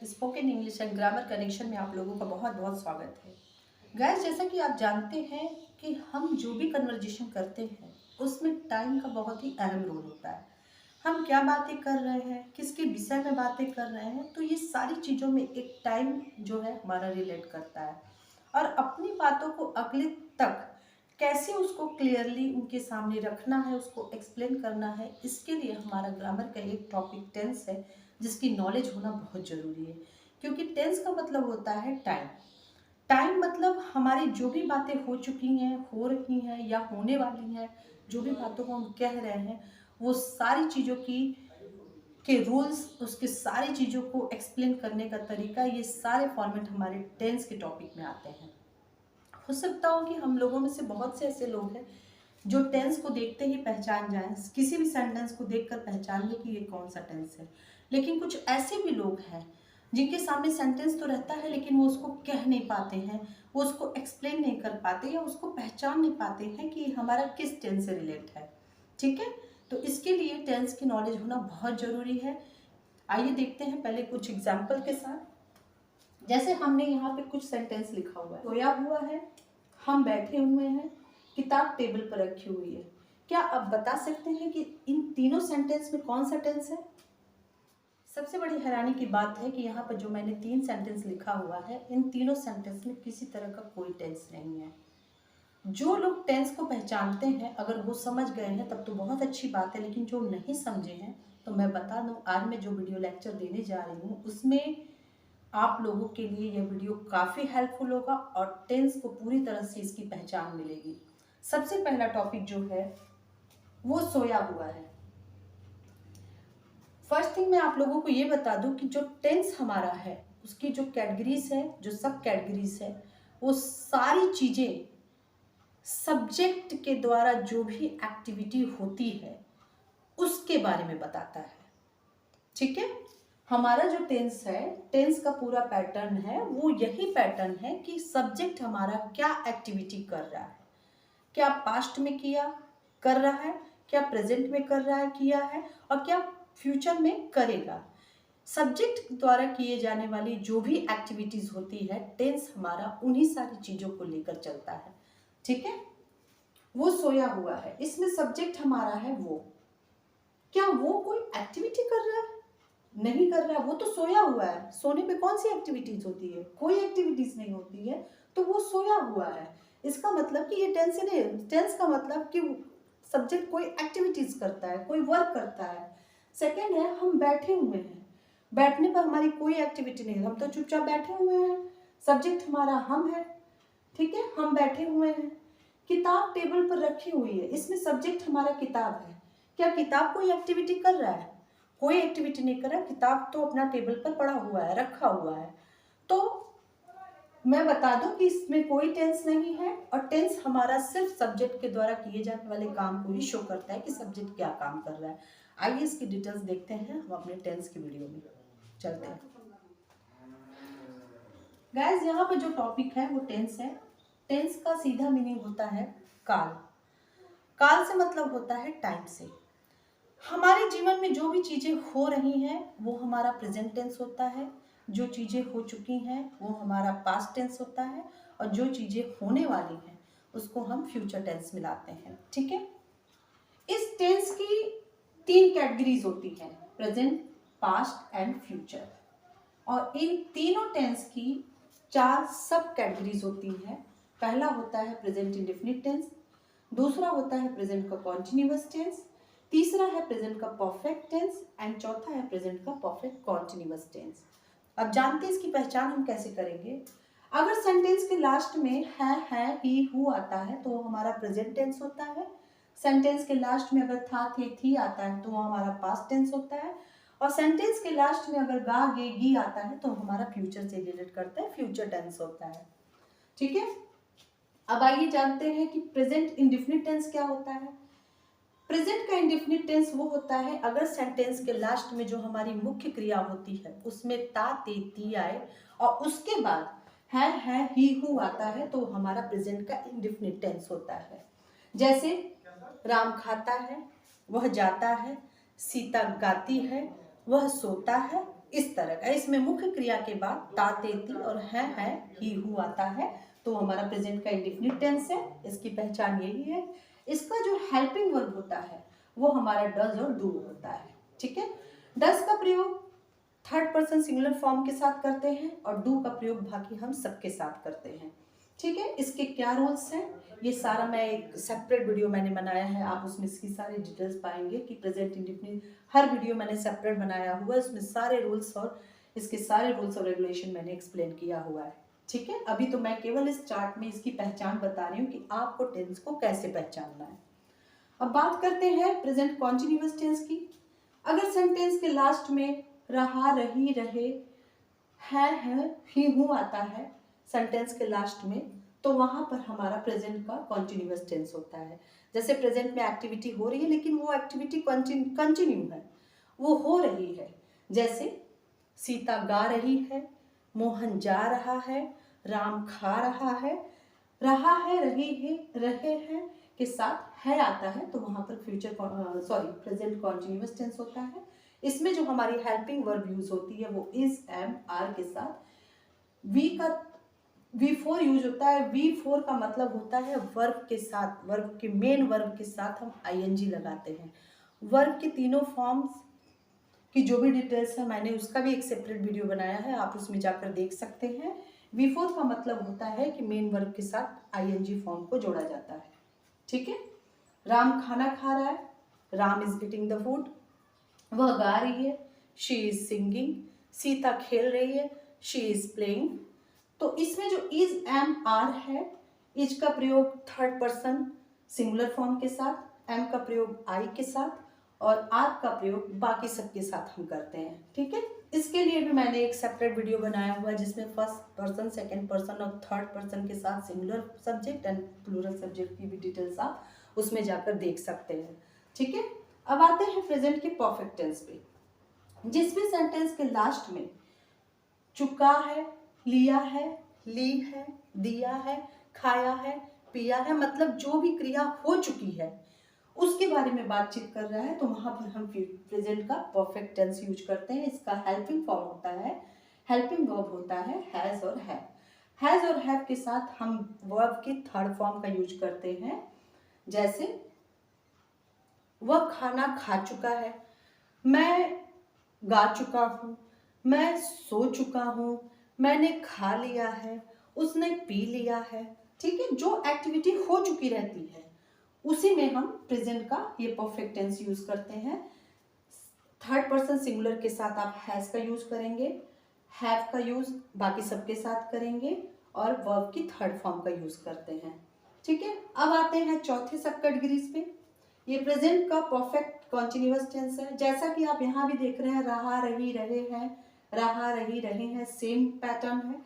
Spoken English and grammar connection में आप लोगों का बहुत बहुत स्वागत है। गाइस, जैसा कि आप जानते हैं कि हम जो भी कन्वर्जेशन करते हैं उसमें टाइम का बहुत ही अहम रोल होता है। हम क्या बातें कर रहे हैं, किसके विषय में बातें कर रहे हैं, तो ये सारी चीज़ों में एक टाइम जो है हमारा रिलेट करता है। और अपनी बातों को अगले तक कैसे उसको क्लियरली उनके सामने रखना है, उसको एक्सप्लेन करना है, इसके लिए हमारा ग्रामर का एक टॉपिक टेंस है जिसकी नॉलेज होना बहुत ज़रूरी है। क्योंकि टेंस का मतलब होता है टाइम। टाइम मतलब हमारी जो भी बातें हो चुकी हैं, हो रही हैं या होने वाली हैं, जो भी बातों को हम कह रहे हैं, वो सारी चीज़ों की के रूल्स, उसके सारी चीज़ों को एक्सप्लेन करने का तरीका, ये सारे फॉर्मेट हमारे टेंस के टॉपिक में आते हैं। हो सकता हो कि हम लोगों में से बहुत से ऐसे लोग हैं जो टेंस को देखते ही पहचान जाएं, किसी भी सेंटेंस को देखकर पहचान लें कि ये कौन सा टेंस है। लेकिन कुछ ऐसे भी लोग हैं जिनके सामने सेंटेंस तो रहता है लेकिन वो उसको कह नहीं पाते हैं, वो उसको एक्सप्लेन नहीं कर पाते या उसको पहचान नहीं पाते हैं कि हमारा किस टेंस से रिलेट है। ठीक है, तो इसके लिए टेंस की नॉलेज होना बहुत ज़रूरी है। आइए देखते हैं पहले कुछ एग्जाम्पल के साथ। जैसे हमने यहाँ पे कुछ सेंटेंस लिखा हुआ है, सोया हुआ है, हम बैठे हुए हैं, किताब टेबल पर रखी हुई है। क्या आप बता सकते हैं कि इन तीनों सेंटेंस में कौन सा टेंस है? सबसे बड़ी हैरानी की बात है कि यहाँ पर जो मैंने 3 सेंटेंस लिखा हुआ है, इन तीनों सेंटेंस में किसी तरह का कोई टेंस नहीं है। जो लोग टेंस को पहचानते हैं, अगर वो समझ गए हैं तब तो बहुत अच्छी बात है, लेकिन जो नहीं समझे हैं तो मैं बता दूं, आज मैं जो वीडियो लेक्चर देने जा रही हूँ उसमें आप लोगों के लिए यह वीडियो काफ़ी हेल्पफुल होगा और टेंस को पूरी तरह से इसकी पहचान मिलेगी। सबसे पहला टॉपिक जो है वो सोया हुआ है। फर्स्ट थिंग मैं आप लोगों को ये बता दूं कि जो टेंस हमारा है उसकी जो कैटेगरीज है, जो सब कैटेगरीज है, वो सारी चीज़ें सब्जेक्ट के द्वारा जो भी एक्टिविटी होती है उसके बारे में बताता है। ठीक है, हमारा जो टेंस है, टेंस का पूरा पैटर्न है वो यही पैटर्न है कि सब्जेक्ट हमारा क्या एक्टिविटी कर रहा है, क्या पास्ट में किया कर रहा है, क्या प्रेजेंट में कर रहा है किया है, और क्या फ्यूचर में करेगा। सब्जेक्ट द्वारा किए जाने वाली जो भी एक्टिविटीज होती है, टेंस हमारा उन्हीं सारी चीजों को लेकर चलता है। ठीक है, वो सोया हुआ है, इसमें सब्जेक्ट हमारा है वो। क्या वो कोई एक्टिविटी कर रहा है? नहीं कर रहा है, वो तो सोया हुआ है। सोने पे कौन सी एक्टिविटीज होती है? कोई एक्टिविटीज नहीं होती है, तो वो सोया हुआ है। इसका मतलब कि ये टेंस नहीं, टेंस का मतलब कि सब्जेक्ट कोई एक्टिविटीज करता है, कोई वर्क करता है। सेकंड है, हम बैठे हुए हैं, बैठने पर हमारी कोई एक्टिविटी नहीं है, हम तो चुपचाप बैठे हुए हैं। सब्जेक्ट हमारा हम है। ठीक है, हम बैठे हुए हैं। किताब टेबल पर रखी हुई है, इसमें सब्जेक्ट हमारा किताब है। क्या किताब कोई एक्टिविटी कर रहा है? कोई एक्टिविटी नहीं कर रहा, किताब तो अपना टेबल पर पड़ा हुआ है, रखा हुआ है। तो मैं बता दूं कि इसमें कोई टेंस नहीं है, और टेंस हमारा सिर्फ सब्जेक्ट के द्वारा किए जाने वाले काम को ही शो करता है कि सब्जेक्ट क्या काम कर रहा है। आइए इसकी डिटेल्स देखते हैं हम अपने टेंस की वीडियो में चलते हैं। गाइस, यहाँ पे जो टॉपिक है वो टेंस है। टेंस का सीधा मीनिंग होता है काल। काल से मतलब होता है टाइम से। हमारे जीवन में जो भी चीज़ें हो रही हैं वो हमारा प्रेजेंट टेंस होता है, जो चीज़ें हो चुकी हैं वो हमारा पास्ट टेंस होता है, और जो चीज़ें होने वाली हैं उसको हम फ्यूचर टेंस मिलाते हैं। ठीक है, इस टेंस की 3 कैटेगरीज होती हैं, प्रेजेंट, पास्ट एंड फ्यूचर। और इन तीनों टेंस की 4 सब कैटेगरीज होती हैं। पहला होता है प्रेजेंट इंडेफिनिट टेंस, दूसरा होता है प्रेजेंट का कॉन्टिन्यूअस टेंस, तीसरा है प्रेजेंट का परफेक्ट टेंस, एंड चौथा है प्रेजेंट का परफेक्ट कॉन्टिन्यूअस टेंस। अब जानते हैं इसकी पहचान हम कैसे करेंगे। अगर सेंटेंस के लास्ट में है ही हु आता है तो वो हमारा प्रेजेंट टेंस होता है। सेंटेंस के लास्ट में अगर था थे थी आता है तो वो हमारा पास्ट टेंस होता है। और सेंटेंस के लास्ट में अगर गा गे गी आता है तो हमारा फ्यूचर से रिलेट करता है, फ्यूचर टेंस होता है। ठीक है, अब आइए जानते हैं कि प्रेजेंट इंडेफिनिट टेंस क्या होता है। प्रेजेंट का इंडेफिनिट टेंस वो होता है अगर सेंटेंस के लास्ट में जो हमारी मुख्य क्रिया होती है उसमें ता ते ती आए और उसके बाद है ही हु आता है तो हमारा प्रेजेंट का इंडेफिनिट टेंस होता है। जैसे राम खाता है, वह जाता है, सीता गाती है, वह सोता है, इस तरह का। इसमें मुख्य क्रिया के बाद ता ते ती और है ही हु आता है, तो हमारा प्रेजेंट का इंडेफिनिट टेंस है। इसकी पहचान यही है। इसका जो हेल्पिंग वर्ब होता है वो हमारा डज और डू होता है। ठीक है, डज का प्रयोग थर्ड पर्सन सिंगुलर फॉर्म के साथ करते हैं और डू का प्रयोग बाकी हम सबके साथ करते हैं। ठीक है, इसके क्या रूल्स हैं ये सारा मैं एक सेपरेट वीडियो मैंने बनाया है, आप उसमें इसकी सारी डिटेल्स पाएंगे कि प्रेजेंट इंडेफिनिट हर वीडियो मैंने सेपरेट बनाया हुआ है, उसमें सारे रूल्स और इसके सारे रूल्स और रेगुलेशन मैंने एक्सप्लेन किया हुआ है। ठीक है, अभी तो मैं केवल इस चार्ट में इसकी पहचान बता रही हूँ कि आपको टेंस को कैसे पहचानना है। अब बात करते हैं प्रेजेंट कॉन्टिन्यूअस टेंस की। अगर सेंटेंस के लास्ट में रहा, रही, रहे, है, ही, हूँ आता है सेंटेंस के लास्ट में, तो वहां पर हमारा प्रेजेंट का कॉन्टिन्यूअस टेंस होता है। जैसे प्रेजेंट में एक्टिविटी हो रही है लेकिन वो एक्टिविटी कंटिन्यू है, वो हो रही है। जैसे सीता गा रही है, मोहन जा रहा है, राम खा रहा है, रही है, रहे हैं के साथ है आता है, तो वहां पर प्रेजेंट कॉन्टिन्यूअस टेंस होता है। इसमें जो हमारी हेल्पिंग वर्ब यूज होती है वो इज, एम, आर के साथ V4 यूज होता है। V4 का मतलब होता है वर्ब के साथ, वर्ब के मेन वर्ब के साथ हम ing लगाते हैं। वर्ब के तीनों फॉर्म्स की जो भी डिटेल्स है मैंने उसका भी एक सेपरेट वीडियो बनाया है, आप उसमें जाकर देख सकते हैं। V4 का मतलब होता है कि मेन वर्ब के साथ ing फॉर्म को जोड़ा जाता है। ठीक है, राम खाना खा रहा है, Ram is eating the food. वह गा रही है, शी इज सिंगिंग। सीता खेल रही है, शी इज प्लेइंग। तो इसमें जो इज, एम, आर है, इज का प्रयोग थर्ड पर्सन सिंगुलर फॉर्म के साथ, एम का प्रयोग आई के साथ और आर का प्रयोग बाकी सबके साथ हम करते हैं। ठीक है, इसके लिए भी मैंने एक सेपरेट वीडियो बनाया हुआ है जिसमें फर्स्ट पर्सन, सेकंड पर्सन और थर्ड पर्सन के साथ singular subject and plural subject की भी डिटेल्स आप उसमें जाकर देख सकते हैं। ठीक है, अब आते हैं प्रेजेंट के परफेक्ट टेंस पे। जिस भी सेंटेंस के लास्ट में चुका है, लिया है, ली है, दिया है, खाया है, पिया है, मतलब जो भी क्रिया हो चुकी है उसके बारे में बातचीत कर रहा है, तो वहां पर हम प्रेजेंट का परफेक्ट टेंस यूज करते हैं। इसका हेल्पिंग फॉर्म होता है, हेल्पिंग वर्ब होता है हैज और हैव। हैज और हैव के साथ हम वर्ब की थर्ड फॉर्म का यूज करते हैं। जैसे वह खाना खा चुका है, मैं गा चुका हूँ, मैं सो चुका हूँ, मैंने खा लिया है, उसने पी लिया है। ठीक है, जो एक्टिविटी हो चुकी रहती है उसी में हम प्रेजेंट का ये परफेक्ट टेंस यूज करते हैं। थर्ड पर्सन सिंगुलर के साथ आप हैज का यूज करेंगे, हैव का यूज बाकी सबके साथ करेंगे और वर्ब की थर्ड फॉर्म का यूज करते हैं। ठीक है, अब आते हैं चौथे सब कैटेगरीज पे। ये प्रेजेंट का परफेक्ट कॉन्टिन्यूअस टेंस है। जैसा कि आप यहाँ भी देख रहे हैं, रहा, रही, रहे हैं, रहा, रही, रहे हैं, सेम पैटर्न है।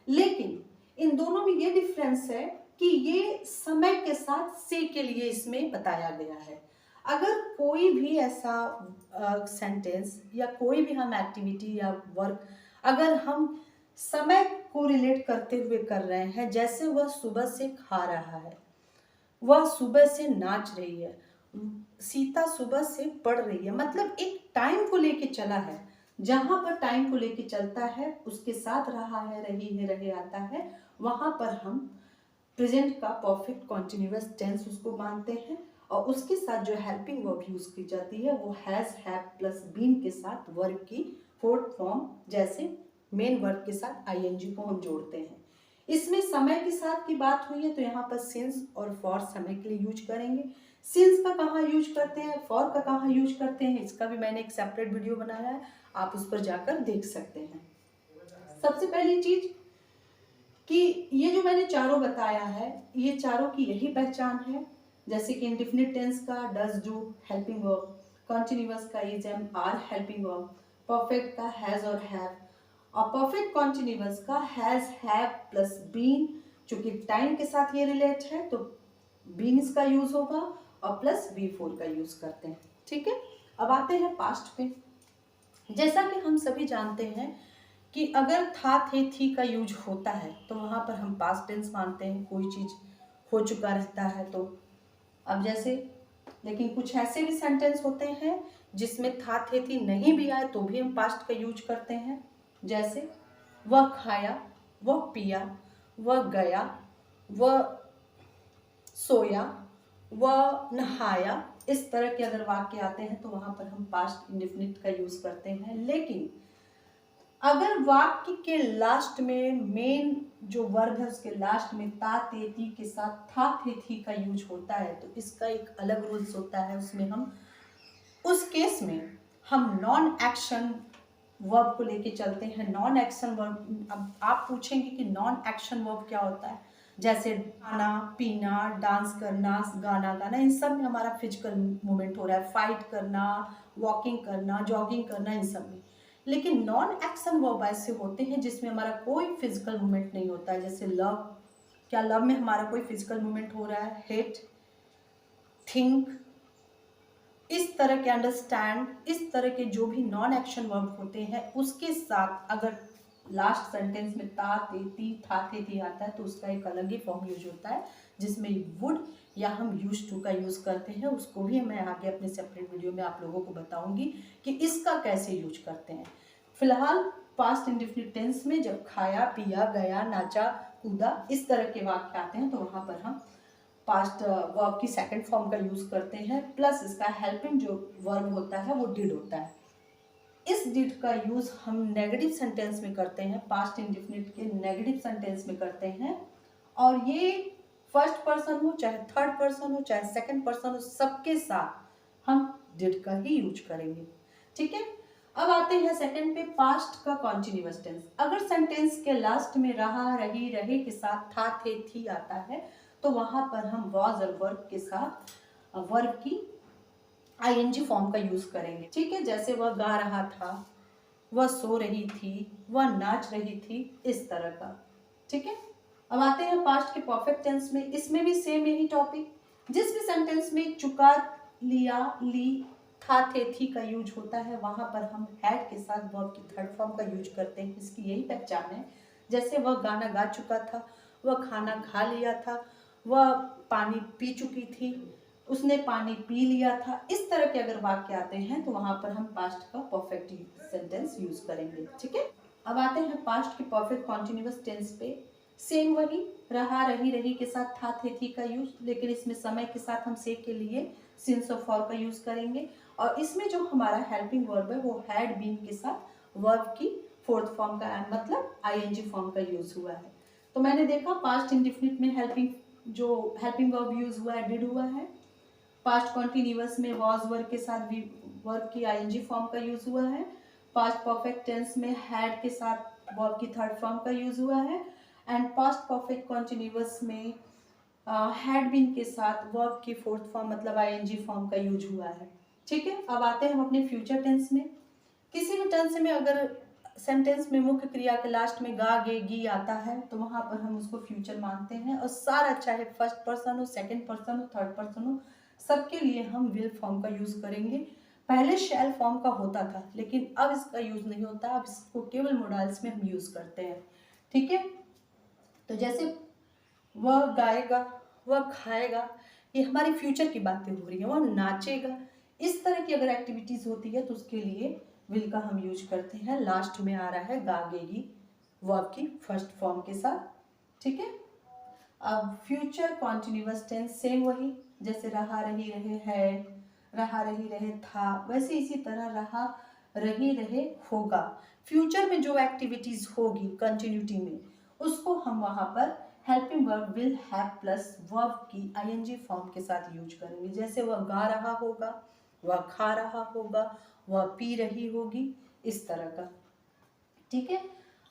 लेकिन इन दोनों में ये डिफरेंस है कि ये समय के साथ से के लिए इसमें बताया गया है। अगर कोई भी ऐसा सेंटेंस या कोई भी हम एक्टिविटी या वर्क अगर हम समय को रिलेट करते हुए कर रहे हैं, जैसे वह सुबह से खा रहा है, वह सुबह से नाच रही है, सीता सुबह से पढ़ रही है, मतलब एक टाइम को लेके चला है। जहां पर टाइम को लेके चलता है उसके साथ रहा है, रही है, रहे आता है, वहां पर हम प्रेजेंट का परफेक्ट कॉन्टिन्यूअस टेंस उसको मानते हैं और उसके साथ जो हेल्पिंग वर्ब यूज की जाती है वो हैज, हैव प्लस बीन के साथ वर्ब की फोर्थ फॉर्म जैसे मेन वर्ब के साथ आईएनजी को हम जोड़ते हैं। इसमें समय के साथ की बात हुई है तो यहाँ पर सिंस और फॉर समय के लिए यूज करेंगे। सिंस का कहाँ यूज करते हैं, फॉर का कहाँ यूज करते हैं, इसका भी मैंने एक सेपरेट वीडियो बनाया है, आप उस पर जाकर देख सकते हैं। सबसे पहली चीज कि ये जो मैंने चारों बताया है ये चारों की यही पहचान है। जैसे कि इंडेफिनिट टेंस का does, do helping verb, continuous का is, am, are helping verb, perfect का हैज और हैव और परफेक्ट कॉन्टिन्यूअस का हैज, हैव प्लस बीन। चूंकि टाइम के साथ ये रिलेट है तो बीन इसका यूज होगा और प्लस V4 का यूज करते हैं। ठीक है, अब आते हैं पास्ट पे। जैसा कि हम सभी जानते हैं कि अगर था, थे, थी का यूज होता है तो वहां पर हम पास्ट टेंस मानते हैं, कोई चीज हो चुका रहता है तो। अब जैसे लेकिन कुछ ऐसे भी सेंटेंस होते हैं जिसमें था थे थी नहीं भी आए तो भी हम पास्ट का यूज करते हैं। जैसे वह खाया, वह पिया, वह गया, वह सोया, वह नहाया, इस तरह के अगर वाक्य आते हैं तो वहां पर हम पास्ट इंडेफिनिट का यूज करते हैं। लेकिन अगर वाक्य के लास्ट में मेन जो वर्ब है उसके लास्ट में ता ते ती के साथ था थे थी का यूज होता है तो इसका एक अलग रूल्स होता है। उसमें हम उस केस में हम नॉन एक्शन वर्ब को लेके चलते हैं। नॉन एक्शन वर्ब, अब आप पूछेंगे कि नॉन एक्शन वर्ब क्या होता है, जैसे खाना पीना, डांस करना, गाना गाना, इन सब में हमारा फिजिकल मूवमेंट हो रहा है, फाइट करना, वॉकिंग करना, जॉगिंग करना, इन सब में। लेकिन नॉन एक्शन वर्ब ऐसे होते हैं जिसमें हमारा कोई फिजिकल मूवमेंट नहीं होता है। जैसे लव, क्या लव में हमारा कोई फिजिकल मूवमेंट हो रहा है? हेट, थिंक, इस तरह के अंडरस्टैंड, इस तरह के जो भी नॉन एक्शन वर्ब होते हैं उसके साथ अगर लास्ट सेंटेंस में ता ते ती था थे थी आता है तो उसका एक अलग ही फॉर्म यूज होता है जिसमें वुड या हम यूज टू का यूज करते हैं। उसको भी मैं आगे अपने सेपरेट वीडियो में आप लोगों को बताऊंगी कि इसका कैसे यूज करते हैं। फिलहाल पास्ट इंडेफिनिट टेंस में जब खाया पिया गया नाचा कूदा इस तरह के वाक्य आते हैं तो वहां पर हम पास्ट वर्ब की सेकंड फॉर्म का यूज करते हैं, प्लस इसका हेल्पिंग जो वर्ब होता है वो डिड होता है। इस डिड का यूज हम नेगेटिव सेंटेंस में करते हैं, पास्ट इंडेफिनिट के नेगेटिव सेंटेंस में करते हैं। और ये फर्स्ट पर्सन हो चाहे थर्ड पर्सन हो चाहे सेकंड पर्सन हो, सबके साथ हम डिड का ही यूज करेंगे। ठीक है, अब आते हैं सेकंड पे, पास्ट का कॉन्टिन्यूअस टेंस। अगर सेंटेंस के लास्ट में रहा रही रहे के साथ था थे थी आता है तो वहां पर हम वॉज और वर्ब के साथ वर्ब की आईएनजी फॉर्म का यूज करेंगे। ठीक है, जैसे वह गा रहा था, वह सो रही थी, वह नाच रही थी, इस तरह का। ठीक है, अब आते हैं पास्ट के परफेक्ट टेंस में। इसमें भी सेम यही टॉपिक, जिस भी सेंटेंस में चुका, लिया, ली, था थे थी का यूज होता है वहां पर हम हैड के साथ वर्ब की थर्ड फॉर्म का यूज करते हैं। इसकी यही पहचान है। जैसे वह गाना गा चुका था, वह खाना खा लिया था, वह पानी पी चुकी थी, उसने पानी पी लिया था, इस तरह के अगर वाक्य आते हैं तो वहां पर हम पास्ट का परफेक्ट सेंटेंस यूज करेंगे। ठीक है, अब आते हैं पास्ट के परफेक्ट कॉन्टिन्यूअस टेंस पे। सेम वही, रहा रही रही के साथ था थे थी का यूज, लेकिन इसमें समय के साथ हम से के लिए सिंस और फॉर का यूज करेंगे। और इसमें जो हमारा हेल्पिंग वर्ब है वो हैड बीन के साथ वर्ब की फोर्थ फॉर्म का मतलब आईएनजी फॉर्म का यूज हुआ है। तो मैंने देखा पास्ट इंडेफिनिट में हेल्पिंग वर्ब यूज हुआ है, डिड हुआ है। पास्ट कॉन्टिन्यूअस में वॉज वर्ब के साथ वर्ब की आईएनजी फॉर्म का यूज हुआ है। पास्ट परफेक्ट टेंस में हैड के साथ वर्ब की थर्ड फॉर्म का यूज हुआ है। एंड पास्ट परफेक्ट कॉन्टिन्यूअस में हैड बीन के साथ वर्ब की फोर्थ फॉर्म मतलब आईएनजी फॉर्म का यूज हुआ है। ठीक है, अब आते हैं हम अपने फ्यूचर टेंस में। किसी भी टेंस में अगर सेंटेंस में मुख्य क्रिया के लास्ट में गा गे गी आता है तो वहां पर हम उसको फ्यूचर मानते हैं। और सारा चाहे फर्स्ट पर्सन हो, सेकंड पर्सन हो, थर्ड पर्सन हो, सबके लिए हम विल फॉर्म का यूज करेंगे। पहले शैल फॉर्म का होता था लेकिन अब इसका यूज नहीं होता, अब इसको केवल मोडाइल्स में हम यूज करते हैं। ठीक है, तो जैसे वह गाएगा, वह खाएगा, ये हमारी फ्यूचर की बातें हो रही है। वह नाचेगा, इस तरह की अगर एक्टिविटीज होती है तो उसके लिए विल का हम यूज करते हैं। लास्ट में आ रहा है गागेगी वर्ब की फर्स्ट फॉर्म के साथ। ठीक है, अब फ्यूचर कॉन्टिन्यूअस टेंस सेम वही, जैसे रहा रही रहे है, रहा रही रहे था, वैसे इसी तरह रहा रही रहे होगा। फ्यूचर में जो एक्टिविटीज होगी कंटिन्यूटी में उसको हम वहां पर helping verb will have plus verb की आईएनजी फॉर्म के साथ यूज करेंगे। जैसे वह गा रहा होगा, वह खा रहा होगा, वह पी रही होगी, इस तरह का। ठीक है,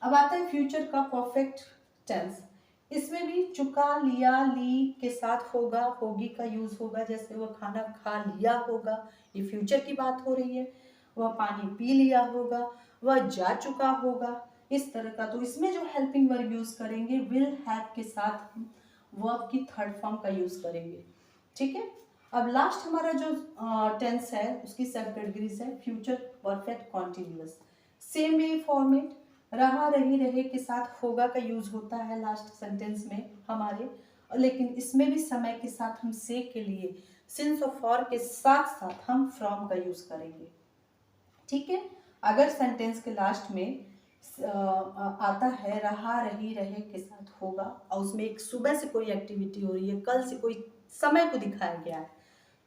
अब आता है फ्यूचर का परफेक्ट टेंस। इसमें भी चुका, लिया, ली के साथ होगा, होगी का यूज होगा। जैसे वह खाना खा लिया होगा, ये फ्यूचर की बात हो रही है। वह पानी पी लिया होगा, वह जा चुका होगा, इस तरह का। तो इसमें जो हेल्पिंग वर्ब यूज करेंगे विल हैव के साथ वर्ब की थर्ड फॉर्म का यूज करेंगे। ठीक है, अब लास्ट हमारा जो टेंस है उसकी सब कैटेगरीज है फ्यूचर परफेक्ट कॉन्टिन्यूअस। सेम यही फॉर्मेट, रहा रही रहे के साथ होगा का यूज होता है लास्ट सेंटेंस में हमारे, लेकिन इसमें भी समय के साथ हम से के लिए सिंस और फॉर के साथ साथ हम फ्रॉम का यूज करेंगे। ठीक है, अगर सेंटेंस के लास्ट में आता है रहा, रही, रहे के साथ होगा और उसमें एक सुबह से कोई एक्टिविटी हो रही है, कल से कोई समय को दिखाया गया है,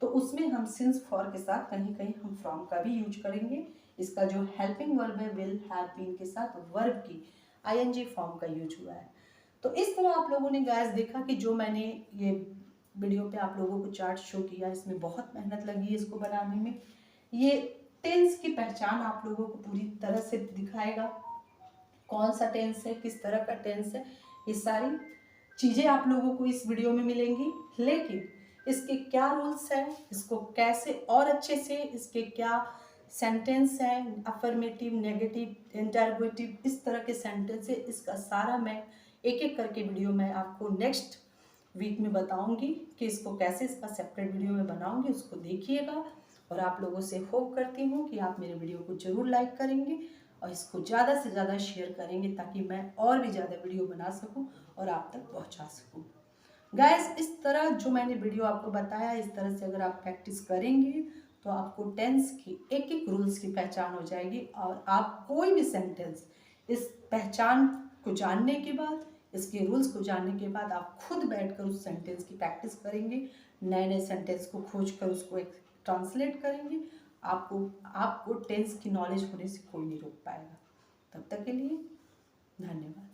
तो उसमें हम सिंस फॉर के साथ कहीं कहीं हम फ्रॉम का भी यूज करेंगे। इसका जो हेल्पिंग वर्ब है विल, हैव बीन के साथ वर्ब की आईएनजी फॉर्म का यूज हुआ है। तो इस तरह आप लोगों ने गाइस देखा कि जो मैंने ये वीडियो पे आप लोगों को चार्ट शो किया, इसमें बहुत मेहनत लगी है इसको बनाने में। ये टेंस की पहचान आप लोगों को पूरी तरह से दिखाएगा, कौन सा टेंस है, किस तरह का टेंस है, ये सारी चीज़ें आप लोगों को इस वीडियो में मिलेंगी। लेकिन इसके क्या रूल्स हैं, इसको कैसे और अच्छे से, इसके क्या सेंटेंस हैं, अफर्मेटिव, नेगेटिव, इंटरोगेटिव, इस तरह के सेंटेंस है, इसका सारा मैं एक एक करके वीडियो में आपको नेक्स्ट वीक में बताऊंगी कि इसको कैसे, इसका सेपरेट वीडियो में बनाऊंगी, उसको देखिएगा। और आप लोगों से होप करती हूँ कि आप मेरे वीडियो को ज़रूर लाइक करेंगे और इसको ज़्यादा से ज़्यादा शेयर करेंगे ताकि मैं और भी ज़्यादा वीडियो बना सकूँ और आप तक पहुँचा सकूँ। गाइस, इस तरह जो मैंने वीडियो आपको बताया, इस तरह से अगर आप प्रैक्टिस करेंगे तो आपको टेंस की एक एक रूल्स की पहचान हो जाएगी और आप कोई भी सेंटेंस इस पहचान को जानने के बाद, इसके रूल्स को जानने के बाद आप खुद बैठकर उस सेंटेंस की प्रैक्टिस करेंगे, नए नए सेंटेंस को खोज कर उसको एक ट्रांसलेट करेंगे। आपको आपको टेंस की नॉलेज होने से कोई नहीं रोक पाएगा। तब तक के लिए धन्यवाद।